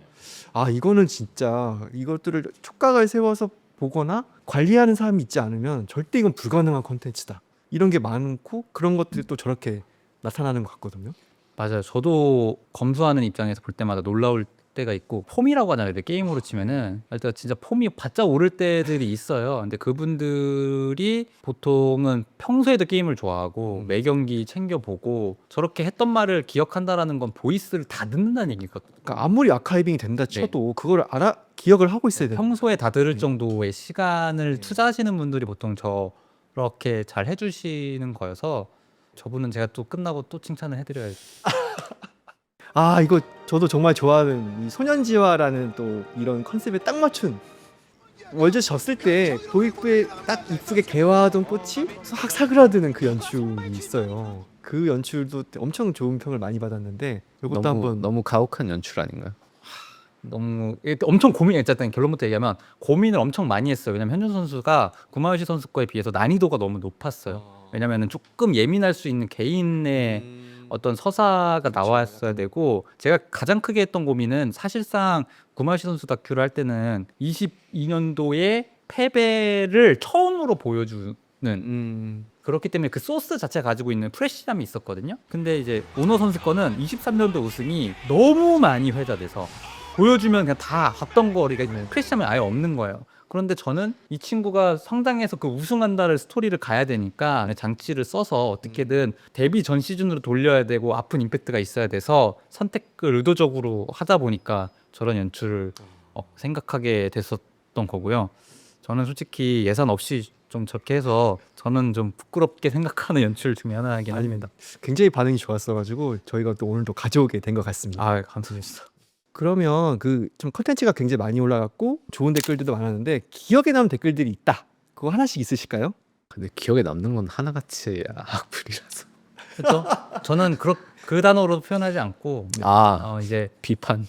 이거는 진짜 이것들을 촉각을 세워서 보거나 관리하는 사람이 있지 않으면 절대 이건 불가능한 콘텐츠다. 이런 게 많고 그런 것들이 또 저렇게 나타나는 것 같거든요. 맞아요. 저도 검수하는 입장에서 볼 때마다 놀라울 때가 있고 폼이라고 하잖아요. 게임으로 치면은 일단 진짜 폼이 바짝 오를 때들이 있어요. 근데 그분들이 보통은 평소에도 게임을 좋아하고 매 경기 챙겨보고 저렇게 했던 말을 기억한다라는 건 보이스를 다 듣는다는 얘기거든요. 그러니까 아무리 아카이빙이 된다 쳐도 그걸 기억을 하고 있어야 돼요. 평소에 다 들을 네. 정도의 시간을 투자하시는 분들이 보통 저렇게 잘 해주시는 거여서 저분은 제가 또 끝나고 또 칭찬을 해드려야죠. 이거 저도 정말 좋아하는 이 소년지화라는 또 이런 컨셉에 딱 맞춘, 월드 졌을 때 도입부에 딱 이쁘게 개화하던 꽃이 확 사그라드는 그 연출이 있어요. 그 연출도 엄청 좋은 평을 많이 받았는데 이것도 한번 너무 가혹한 연출 아닌가요? 너무 엄청 어쨌든 결론부터 얘기하면 고민을 엄청 많이 했어요. 왜냐면 현준 선수가 구마유시 선수 거에 비해서 난이도가 너무 높았어요. 왜냐면은 조금 예민할 수 있는 개인의 어떤 서사가 나왔어야 되고 제가 가장 크게 했던 고민은 사실상 구마유시 선수 다큐를 할 때는 22년도에 패배를 처음으로 보여주는 그렇기 때문에 그 소스 자체가 가지고 있는 프레시함이 있었거든요. 근데 이제 오너 선수 거는 23년도 우승이 너무 많이 회자돼서 보여주면 그냥 다 봤던 거리가 크래시하면 아예 없는 거예요. 그런데 저는 이 친구가 성장해서 그 우승한다를 스토리를 가야 되니까 장치를 써서 어떻게든 데뷔 전 시즌으로 돌려야 되고 아픈 임팩트가 있어야 돼서 선택을 의도적으로 하다 보니까 저런 연출을 생각하게 됐었던 거고요. 저는 솔직히 예산 없이 좀 저렇게 해서 저는 좀 부끄럽게 생각하는 연출 중에 하나이긴 합니다. 굉장히 반응이 좋았어가지고 저희가 또 오늘도 가져오게 된 것 같습니다. 아, 감사합니다. 그러면 그 좀 컨텐츠가 굉장히 많이 올라갔고 좋은 댓글들도 많았는데 기억에 남는 댓글들이 있다. 그거 하나씩 있으실까요? 근데 기억에 남는 건 하나같이 악플이라서. 그렇죠? 저는 그 단어로 표현하지 않고 이제 비판.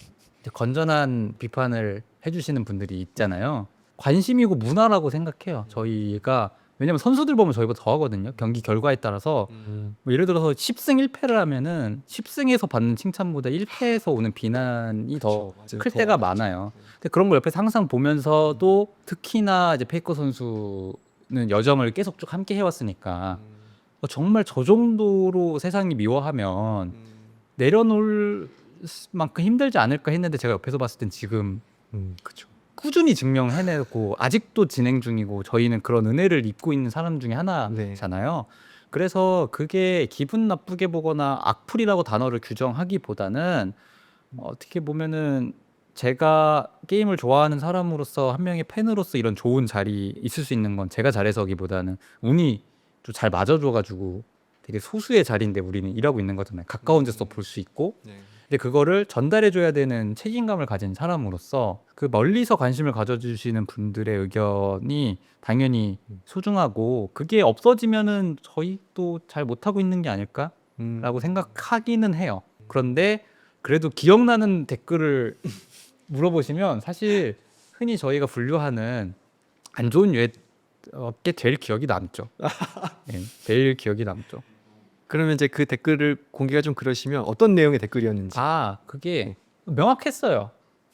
건전한 비판을 해주시는 분들이 있잖아요. 관심이고 문화라고 생각해요. 저희가 왜냐면 선수들 보면 저희보다 더 하거든요. 경기 결과에 따라서 뭐 예를 들어서 10승 1패를 하면은 10승에서 받는 칭찬보다 1패에서 오는 비난이 더 클 때가 많아요. 근데 그런 걸 옆에서 항상 보면서도 특히나 이제 페이커 선수는 여정을 계속 쭉 함께 해왔으니까 정말 저 정도로 세상이 미워하면 내려놓을 만큼 힘들지 않을까 했는데 제가 옆에서 봤을 땐 지금 그렇죠. 꾸준히 증명해내고 아직도 진행 중이고 저희는 그런 은혜를 입고 있는 사람 중에 하나잖아요. 그래서 그게 기분 나쁘게 보거나 악플이라고 단어를 규정하기보다는 어떻게 보면은 제가 게임을 좋아하는 사람으로서 한 명의 팬으로서 이런 좋은 자리 있을 수 있는 건 제가 잘해서기보다는 운이 좀 잘 맞아줘가지고 되게 소수의 자리인데 우리는 일하고 있는 거잖아요. 가까운 데서 볼 수 있고 근데 그거를 전달해줘야 되는 책임감을 가진 사람으로서 그 멀리서 관심을 가져주시는 분들의 의견이 당연히 소중하고 그게 없어지면은 저희도 잘 못하고 있는 게 아닐까라고 생각하기는 해요. 그런데 그래도 기억나는 댓글을 물어보시면 사실 흔히 저희가 분류하는 안 좋은 유해 게 제일 기억이 남죠. 네, 제일 기억이 남죠. 그러면 이제 그 댓글을 공개가 좀 그러시면 어떤 내용의 댓글이었는지. 그게 명확했어요.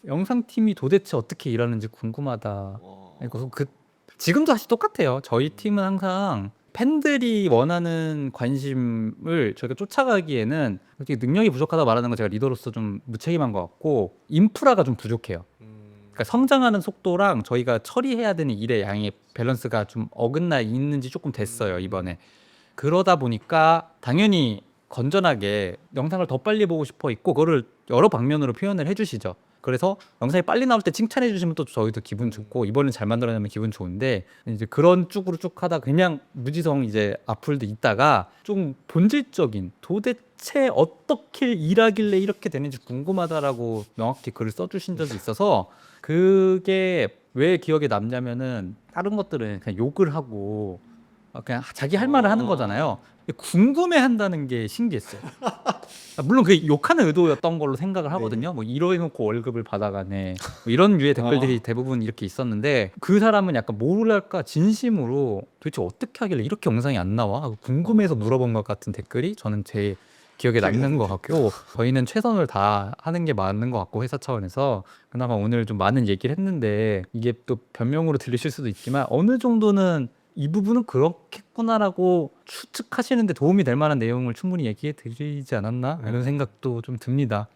영상팀이 도대체 어떻게 일하는지 궁금하다. 그래서 지금도 사실 똑같아요. 저희 팀은 항상 팬들이 원하는 관심을 저희가 쫓아가기에는 솔직히 능력이 부족하다 말하는 건 제가 리더로서 좀 무책임한 것 같고 인프라가 좀 부족해요. 그러니까 성장하는 속도랑 저희가 처리해야 되는 일의 양의 밸런스가 좀 어긋나 있는지 조금 됐어요, 이번에. 그러다 보니까 당연히 건전하게 영상을 더 빨리 보고 싶어 있고 그거를 여러 방면으로 표현을 해주시죠. 그래서 영상이 빨리 나올 때 칭찬해 주시면 또 저희도 기분 좋고 이번엔 잘 만들어내면 기분 좋은데 이제 그런 쪽으로 쭉 하다 그냥 무지성 이제 악플도 있다가 좀 본질적인 도대체 어떻게 일하길래 이렇게 되는지 궁금하다라고 명확히 글을 써주신 적이 있어서 그게 왜 기억에 남냐면은 다른 것들은 그냥 욕을 하고 그냥 자기 할 말을 하는 거잖아요. 궁금해한다는 게 신기했어요. 물론 그게 욕하는 의도였던 걸로 생각을 하거든요. 뭐 이러해놓고 월급을 받아가네. 뭐 이런 류의 댓글들이 대부분 이렇게 있었는데 그 사람은 약간 뭐랄까 진심으로 도대체 어떻게 하길래 이렇게 영상이 안 나와? 하고 궁금해서 물어본 것 같은 댓글이 저는 제 기억에 남는 것 같고 저희는 최선을 다 하는 게 맞는 것 같고 회사 차원에서 그나마 오늘 좀 많은 얘기를 했는데 이게 또 변명으로 들리실 수도 있지만 어느 정도는 이 부분은 그렇겠구나라고 추측하시는데 도움이 될 만한 내용을 충분히 얘기해 드리지 않았나 이런 생각도 좀 듭니다.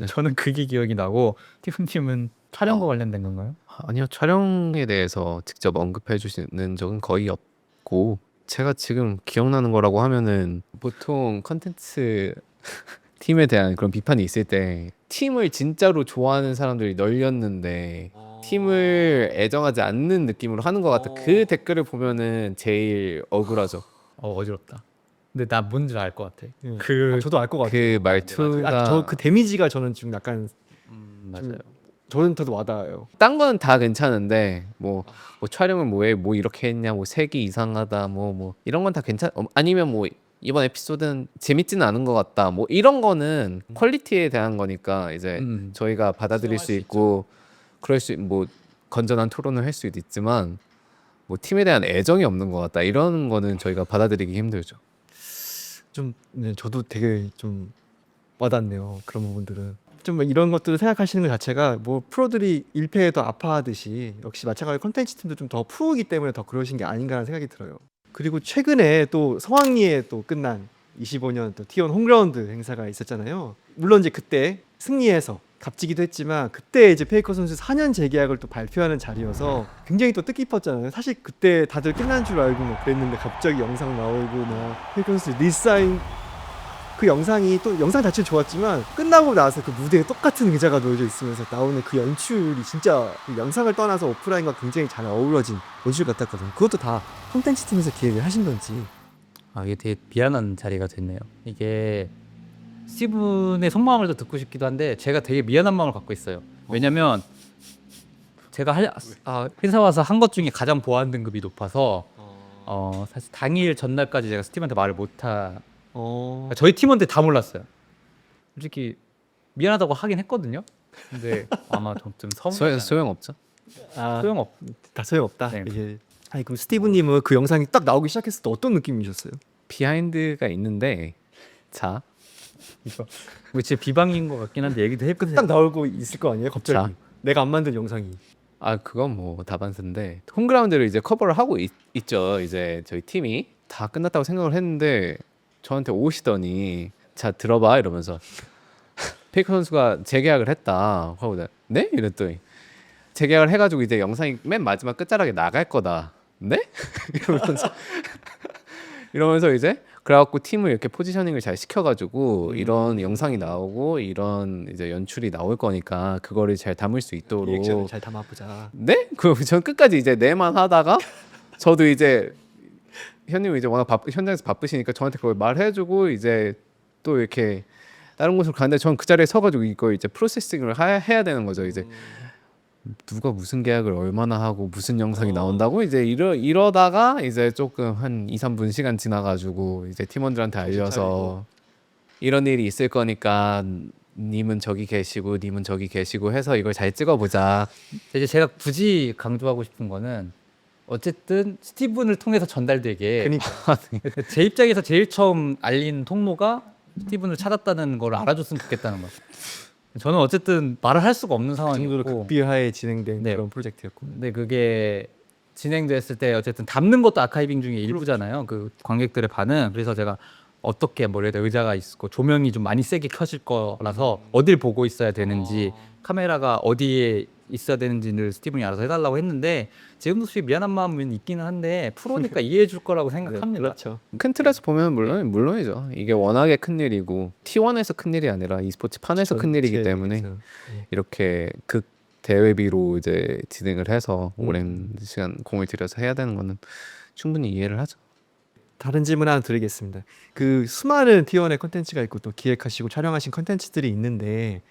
저는 그게 기억이 나고 티훈님은 촬영과 관련된 건가요? 아니요, 촬영에 대해서 직접 언급해 주시는 적은 거의 없고 제가 지금 기억나는 거라고 하면은 보통 컨텐츠 팀에 대한 그런 비판이 있을 때 팀을 진짜로 좋아하는 사람들이 널렸는데 팀을 애정하지 않는 느낌으로 하는 것 같아. 그 댓글을 보면은 제일 억울하죠. 어지럽다. 근데 나 뭔지 알 것 같아. 저도 알 것 같아요. 그 말투가 저 그 데미지가 저는 지금 약간 맞아요. 저는 더 와닿아요. 딴 건 다 괜찮은데 뭐 촬영을 왜 뭐 이렇게 했냐, 뭐 색이 이상하다, 뭐 이런 건 다 괜찮. 아니면 뭐 이번 에피소드는 재밌지는 않은 것 같다. 뭐 이런 거는 퀄리티에 대한 거니까 이제 저희가 받아들일 수 있고 그럴 수 뭐 건전한 토론을 할 수도 있지만 뭐 팀에 대한 애정이 없는 것 같다. 이런 거는 저희가 받아들이기 힘들죠. 좀 저도 되게 좀 와닿네요. 그런 부분들은. 좀 이런 것들을 생각하시는 것 자체가 뭐 프로들이 1패에 더 아파하듯이 역시 마찬가지로 컨텐츠 팀도 좀 더 프로이기 때문에 더 그러신 게 아닌가라는 생각이 들어요. 그리고 최근에 또 성황리에 또 끝난 25년 또 T1 홈그라운드 행사가 있었잖아요. 물론 이제 그때 승리해서 값지기도 했지만 그때 이제 페이커 선수 4년 재계약을 또 발표하는 자리여서 굉장히 또 뜻깊었잖아요. 사실 그때 다들 끝난 줄 알고 막 그랬는데 갑자기 영상 나오고 막 페이커 선수 리사인 그 영상이 또 영상 자체는 좋았지만 끝나고 나서 그 무대에 똑같은 의자가 놓여져 있으면서 나오는 그 연출이 진짜 그 영상을 떠나서 오프라인과 굉장히 잘 어우러진 연출 같았거든요. 그것도 다 콘텐츠 팀에서 기획을 하신 건지. 아, 이게 되게 미안한 자리가 됐네요. 이게 스티븐의 속마음을 더 듣고 싶기도 한데 제가 되게 미안한 마음을 갖고 있어요. 왜냐면 제가 회사 와서 한 것 중에 가장 보안 등급이 높아서 사실 당일 전날까지 제가 스티븐한테 말을 못하 저희 팀원들 다 몰랐어요. 솔직히 미안하다고 하긴 했거든요. 근데 아마 좀 소용없죠. 소용없. 다 소용없다. 네. 이게 아니 그럼 스티브님은 그 영상이 딱 나오기 시작했을 때 어떤 느낌이셨어요? 비하인드가 있는데 자 이거 진짜 비방인 것 같긴 한데 얘기도 해보세요. 딱 나오고 있을 거 아니에요? 갑자기 자. 내가 안 만든 영상이. 그건 뭐 다반사인데 홈그라운드를 이제 커버를 하고 있죠. 이제 저희 팀이 다 끝났다고 생각을 했는데 저한테 오시더니 자 들어봐 이러면서 페이커 선수가 재계약을 했다 하고 네? 이랬더니 재계약을 해가지고 이제 영상이 맨 마지막 끝자락에 나갈 거다. 네? 이러면서 이제 그래갖고 팀을 이렇게 포지셔닝을 잘 시켜가지고 이런 영상이 나오고 이런 이제 연출이 나올 거니까 그거를 잘 담을 수 있도록 리액션을 잘 담아보자. 네? 전 끝까지 이제 내만 하다가 저도 이제 현님이 이제 워낙 현장에서 바쁘시니까 저한테 그걸 말해주고 이제 또 이렇게 다른 곳으로 가는데 전 그 자리에 서가지고 이거 이제 프로세싱을 해야 되는 거죠. 이제 누가 무슨 계약을 얼마나 하고 무슨 영상이 나온다고 이제 이러다가 이제 조금 한 2, 3분 시간 지나가지고 이제 팀원들한테 알려서 이런 일이 있을 거니까 님은 저기 계시고 님은 저기 계시고 해서 이걸 잘 찍어보자. 이제 제가 굳이 강조하고 싶은 거는 어쨌든 스티븐을 통해서 전달되게 그러니까 제 입장에서 제일 처음 알린 통로가 스티븐을 찾았다는 걸 알아줬으면 좋겠다는 거예요. 저는 어쨌든 말을 할 수가 없는 그 정도로 상황이었고 극비하에 진행된 네. 그런 프로젝트였고. 근데 그게 진행됐을 때 어쨌든 담는 것도 아카이빙 중에 일부잖아요. 그 관객들의 반응. 그래서 제가 어떻게 뭐 예를 들어 의자가 있고 조명이 좀 많이 세게 켜질 거라서 어딜 보고 있어야 되는지 카메라가 어디에 있어야 되는지를 스티븐이 알아서 해달라고 했는데 지금도 솔직히 미안한 마음은 있기는 한데 프로니까 이해해 줄 거라고 생각합니다. 그렇죠. 큰 틀에서 보면 물론이죠. 이게 워낙에 큰 일이고 T1에서 큰 일이 아니라 e스포츠 판에서 큰 일이기 때문에 이렇게 극 대회비로 이제 진행을 해서 오랜 시간 공을 들여서 해야 되는 거는 충분히 이해를 하죠. 다른 질문 하나 드리겠습니다. 그 수많은 T1의 컨텐츠가 있고 또 기획하시고 촬영하신 컨텐츠들이 있는데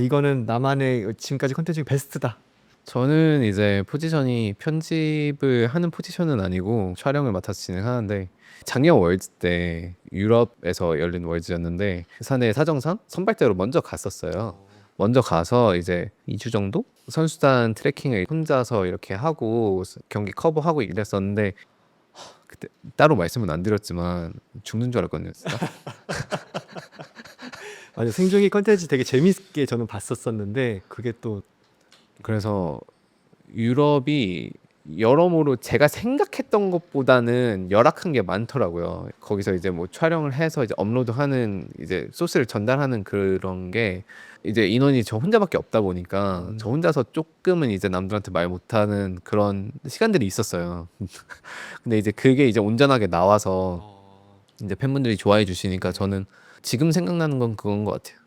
이거는 나만의 지금까지 컨텐츠 중에 베스트다. 저는 이제 포지션이 편집을 하는 포지션은 아니고 촬영을 맡아서 진행하는데 작년 월즈 때 유럽에서 열린 월즈였는데 사내 사정상 선발대로 먼저 갔었어요. 먼저 가서 이제 2주 정도 선수단 트래킹을 혼자서 이렇게 하고 경기 커버하고 이랬었는데 그때 따로 말씀은 안 드렸지만 죽는 줄 알았거든요. 진짜. 맞아요. 생존기 컨텐츠 되게 재밌게 저는 봤었었는데 그게 또 그래서 유럽이 여러모로 제가 생각했던 것보다는 열악한 게 많더라고요. 거기서 이제 뭐 촬영을 해서 이제 업로드하는 이제 소스를 전달하는 그런 게 이제 인원이 저 혼자밖에 없다 보니까 저 혼자서 조금은 이제 남들한테 말 못하는 그런 시간들이 있었어요. 근데 이제 그게 이제 온전하게 나와서 이제 팬분들이 좋아해 주시니까 저는 지금 생각나는 건 그건 것 같아요.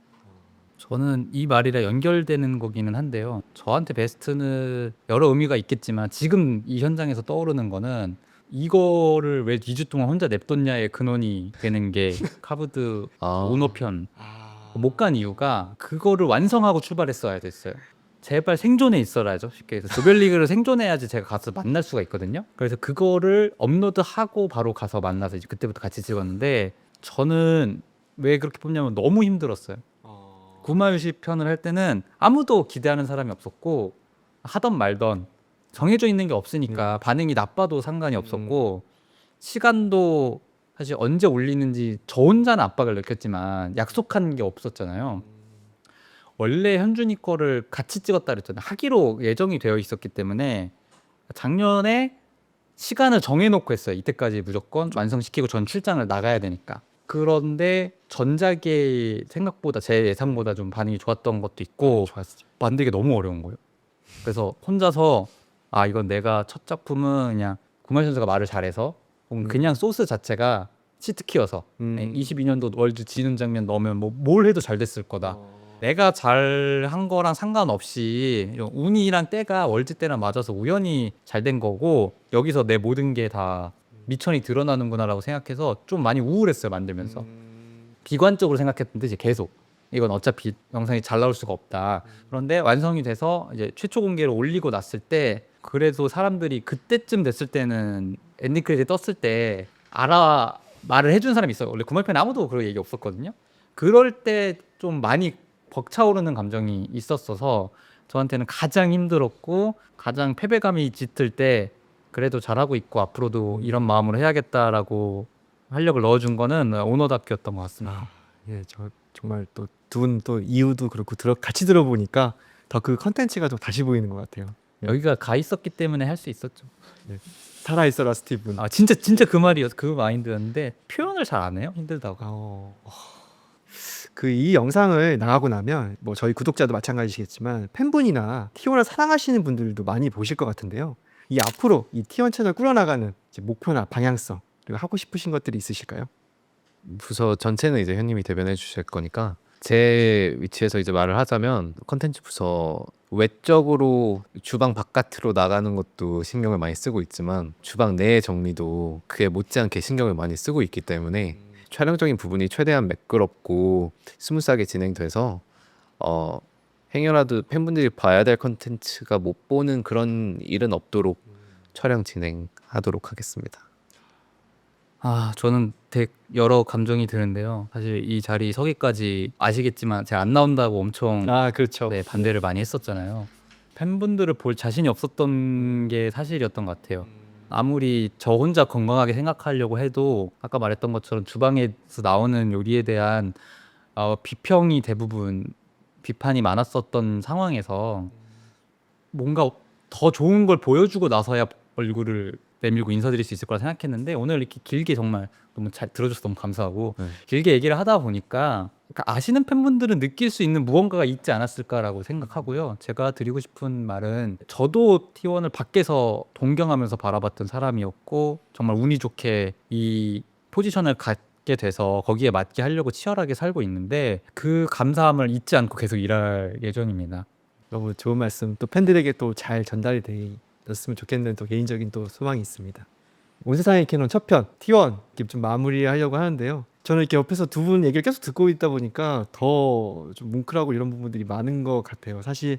저는 이 말이랑 연결되는 거기는 한데요. 저한테 베스트는 여러 의미가 있겠지만 지금 이 현장에서 떠오르는 거는 이거를 왜 2주 동안 혼자 냅뒀냐의 근원이 되는 게 카브드 오너편 못 간 이유가 그거를 완성하고 출발했어야 됐어요. 제발 생존해 있어라죠. 쉽게 해서 조별리그를 생존해야지 제가 가서 만날 수가 있거든요. 그래서 그거를 업로드하고 바로 가서 만나서 이제 그때부터 같이 찍었는데 저는 왜 그렇게 뽑냐면 너무 힘들었어요. 구마유시 편을 할 때는 아무도 기대하는 사람이 없었고 하던 말던 정해져 있는 게 없으니까 반응이 나빠도 상관이 없었고 시간도 사실 언제 올리는지 저 혼자는 압박을 느꼈지만 약속한 게 없었잖아요. 원래 현준이 거를 같이 찍었다 그랬잖아요. 하기로 예정이 되어 있었기 때문에 작년에 시간을 정해놓고 했어요. 이때까지 무조건 완성시키고 전 출장을 나가야 되니까. 그런데 전작의 생각보다 제 예상보다 좀 반응이 좋았던 것도 있고 좋았죠. 만들기 너무 어려운 거예요. 그래서 혼자서 아 이건 내가 첫 작품은 그냥 구마유 선수가 말을 잘해서 그냥 소스 자체가 치트키여서 22년도 월드 지는 장면 넣으면 뭐 뭘 해도 잘 됐을 거다. 내가 잘한 거랑 상관없이 이런 운이랑 때가 월드 때랑 맞아서 우연히 잘 된 거고 여기서 내 모든 게 다 미천이 드러나는구나라고 생각해서 좀 많이 우울했어요 만들면서. 비관적으로 생각했는데 이제 계속 이건 어차피 영상이 잘 나올 수가 없다. 그런데 완성이 돼서 이제 최초 공개를 올리고 났을 때 그래도 사람들이 그때쯤 됐을 때는 엔딩 크레딧 떴을 때 말을 해준 사람이 있어요. 원래 구말편에 아무도 그런 얘기 없었거든요. 그럴 때 좀 많이 벅차오르는 감정이 있었어서 저한테는 가장 힘들었고 가장 패배감이 짙을 때 그래도 잘하고 있고 앞으로도 이런 마음으로 해야겠다라고 활력을 넣어준 거는 오너답게였던 것 같습니다. 예, 저 정말 또 두 분 또 이유도 그렇고 같이 들어보니까 더 그 컨텐츠가 좀 다시 보이는 것 같아요. 여기가 가 있었기 때문에 할 수 있었죠. 살아 있어라 스티븐. 아 진짜 그 말이었어. 그 마인드였는데 표현을 잘 안 해요. 힘들다고. 그 이 영상을 나가고 나면 뭐 저희 구독자도 마찬가지시겠지만 팬분이나 T1을 사랑하시는 분들도 많이 보실 것 같은데요. 이 앞으로 이 T1 채널 꾸려나가는 이제 목표나 방향성 그리고 하고 싶으신 것들이 있으실까요? 부서 전체는 이제 현님이 대변해 주실 거니까 제 위치에서 이제 말을 하자면 컨텐츠 부서 외적으로 주방 바깥으로 나가는 것도 신경을 많이 쓰고 있지만 주방 내 정리도 그에 못지않게 신경을 많이 쓰고 있기 때문에 촬영적인 부분이 최대한 매끄럽고 스무스하게 진행돼서 행여라도 팬분들이 봐야 될 컨텐츠가 못 보는 그런 일은 없도록 촬영 진행하도록 하겠습니다. 아 저는 되게 여러 감정이 드는데요. 사실 이 자리 서기까지 아시겠지만 제가 안 나온다고 엄청 그렇죠. 네, 반대를 많이 했었잖아요. 팬분들을 볼 자신이 없었던 게 사실이었던 것 같아요. 아무리 저 혼자 건강하게 생각하려고 해도 아까 말했던 것처럼 주방에서 나오는 요리에 대한 비평이 대부분 비판이 많았었던 상황에서 뭔가 더 좋은 걸 보여주고 나서야 얼굴을 내밀고 인사드릴 수 있을 거라 생각했는데 오늘 이렇게 길게 정말 너무 잘 들어줘서 너무 감사하고 길게 얘기를 하다 보니까 그러니까 아시는 팬분들은 느낄 수 있는 무언가가 있지 않았을까라고 생각하고요. 제가 드리고 싶은 말은 저도 T1을 밖에서 동경하면서 바라봤던 사람이었고 정말 운이 좋게 이 포지션을 갖게 돼서 거기에 맞게 하려고 치열하게 살고 있는데 그 감사함을 잊지 않고 계속 일할 예정입니다. 너무 좋은 말씀 또 팬들에게 또 잘 전달이 되었으면 좋겠는 또 개인적인 또 소망이 있습니다. 온 세상의 캐논 첫 편 T1 이렇게 좀 마무리하려고 하는데요. 저는 이렇게 옆에서 두 분 얘기를 계속 듣고 있다 보니까 더 좀 뭉클하고 이런 부분들이 많은 것 같아요. 사실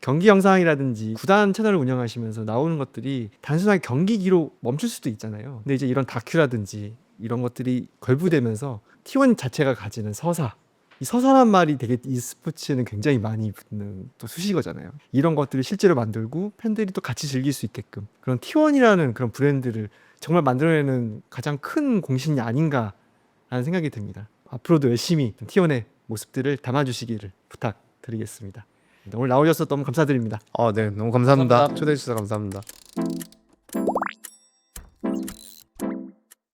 경기 영상이라든지 구단 채널을 운영하시면서 나오는 것들이 단순하게 경기기로 멈출 수도 있잖아요. 근데 이제 이런 다큐라든지 이런 것들이 걸부되면서 T1 자체가 가지는 서사, 이 서사란 말이 되게 e스포츠에는 굉장히 많이 붙는 또 수식어잖아요. 이런 것들을 실제로 만들고 팬들이 또 같이 즐길 수 있게끔 그런 T1이라는 그런 브랜드를 정말 만들어내는 가장 큰 공신이 아닌가 하는 생각이 듭니다. 앞으로도 열심히 T1의 모습들을 담아주시기를 부탁드리겠습니다. 오늘 나오셔서 너무 감사드립니다. 네, 너무 감사합니다. 감사합니다. 초대해 주셔서 감사합니다.